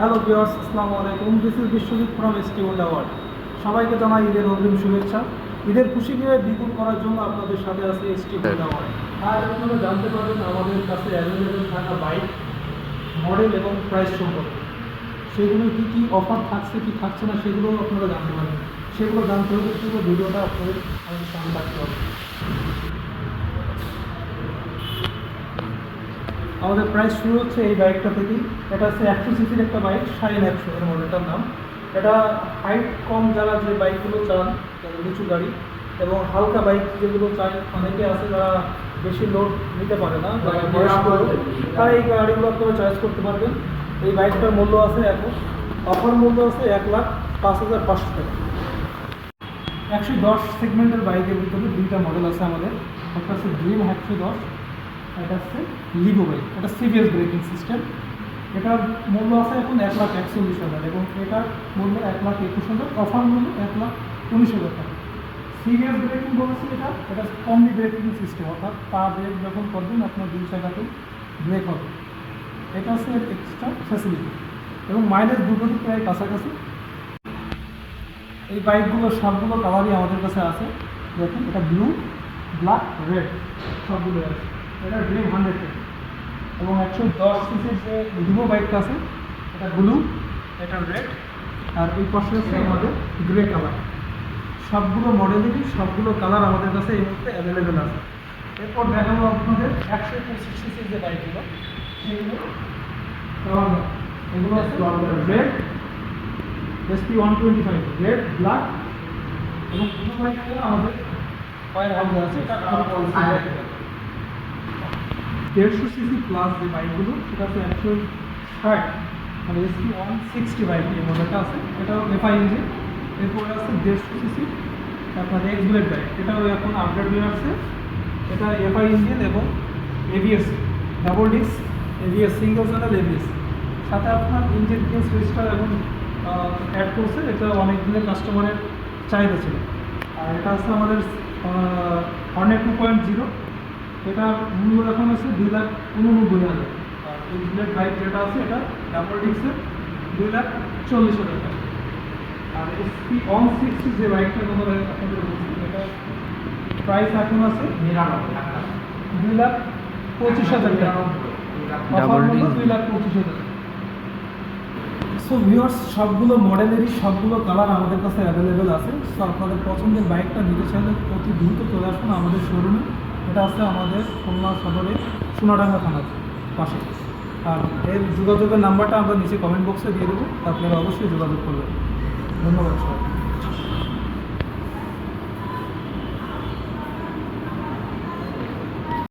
Hello viewers, আসসালামু আলাইকুম। This is Biswajit from ST world award. সবাইকে জানাই ঈদের অগ্রিম শুভেচ্ছা। ঈদের খুশিকে দ্বিগুণ করার জন্য আপনাদের সাথে আছে এসটি ওয়ার্ল্ড আওয়ার্ড। আর আপনারা জানতে পারবেন আমাদের কাছে অ্যাভেলেবেল থাকা বাইক মডেল এবং প্রাইস সম্পর্কে। সেগুলো কী কী অফার থাকছে কি থাকছে না সেগুলো আপনারা জানতে পারবেন। সেগুলো জানতে হলে পুরো ভিডিওটা আপনাদের আমাদের সামনে রাখতে হবে। আমাদের প্রাইস শুরু হচ্ছে এই বাইকটা থেকেই। এটা হচ্ছে 100 সিসির একটা বাইক, শাইন 100 এর মডেলটার নাম। এটা হাইট কম যারা যে বাইকগুলো চান, নিচু গাড়ি এবং হালকা বাইক যেগুলো চাই, অনেকে আছে যারা বেশি লোড নিতে পারে না, যারা বয়স্ক, তারা এই গাড়িগুলো আপনারা চয়েস করতে পারবেন। এই বাইকটার মূল্য আছে এখন অফার মূল্য আছে 1,05,500 টাকা। 110 সেগমেন্টের বাইকের ভিতরে দুইটা মডেল আছে আমাদের। একটা হচ্ছে ড্রিম 110, এটা হচ্ছে লিগো বাইক। এটা সিবিএস ব্রেকিং সিস্টেম। এটার মূল্য আছে এখন 1,41,000 এবং এটার মূল্য 1,21,000, অফার মূল্য 1,19,000 টাকা। সিবিএস ব্রেকিং বলেছি এটা কমনি ব্রেকিং সিস্টেম, অর্থাৎ পা ব্রেক যখন করবেন আপনার দুই জায়গাতে ব্রেক হবে। এটা হচ্ছে এক্সট্রা ফ্যাসিলিটি এবং মাইলেজ দুটোই প্রায় কাছাকাছি। এই বাইকগুলো সবগুলো কালারই আমাদের কাছে আছে। দেখুন, এটা ব্লু, ব্ল্যাক, রেড সবগুলো আছে। এটা ড্রিম 100 এবং 110 সিসির যে লিভো বাইকটা আছে এটা ব্লু, এটা রেড, আর এই পাশে আছে আমাদের গ্রে কালার। সবগুলো মডেলেরই সবগুলো কালার আমাদের কাছে এই মুহূর্তে অ্যাভেলেবেল আছে। এরপর দেখাবো আপনাদের 125 সিসির যে বাইকগুলো, সেগুলো এগুলো আছে রেড, SP 125, রেড, ব্ল্যাক এবং ব্লু বাইকগুলো আমাদের কয়েক হাজার আছে। এটা 150 সিসি প্লাস যে বাইকগুলো, সেটা হচ্ছে 160 মানে SP 160 বাইক এই মডেলটা আছে। এটাও এফআই ইঞ্জিন। এরপরে আছে 150 সিসি আপনার এক্স ব্লেড বাইক, এটাও এখন আপডেট হয়ে আসছে। এটা এফআই ইঞ্জিন এবং ABS double disc ABS, single channel ABS, সাথে আপনার ইঞ্জিন কিল সুইচটা এখন অ্যাড করছে। এটা অনেক দিনের কাস্টমারের চাহিদা ছিল। আর এটা আছে আমাদের হর্নেট 2.0। এটার মূল্য এখন আছে 2,89,000। আর এই বুলেট বাইক যেটা আছে এটা ডাবল ডিস্কের 2,40,000 টাকা। আর SP 160 যে বাইকটা তোমাদের আপনাদের বলছি, এটা প্রাইস এখন আছে 2,25,000 টাকা। অফার মূল্য 2,25,000 টাকা। সো ভিউয়ার্স, সবগুলো মডেলেরই সবগুলো কালার আমাদের কাছে অ্যাভেলেবেল আছে। সো আপনাদের পছন্দের বাইকটা নিতে চাইলে অতি দ্রুত চলে আসুন আমাদের শোরুমে। এটা আছে আমাদের খুলনা সদরে সোনাডাঙ্গা থানার পাশে। আর এর যোগাযোগের নাম্বারটা আমরা নিচে কমেন্ট বক্সে দিয়ে দেবো, আপনারা অবশ্যই যোগাযোগ করবেন। ধন্যবাদ সবাই।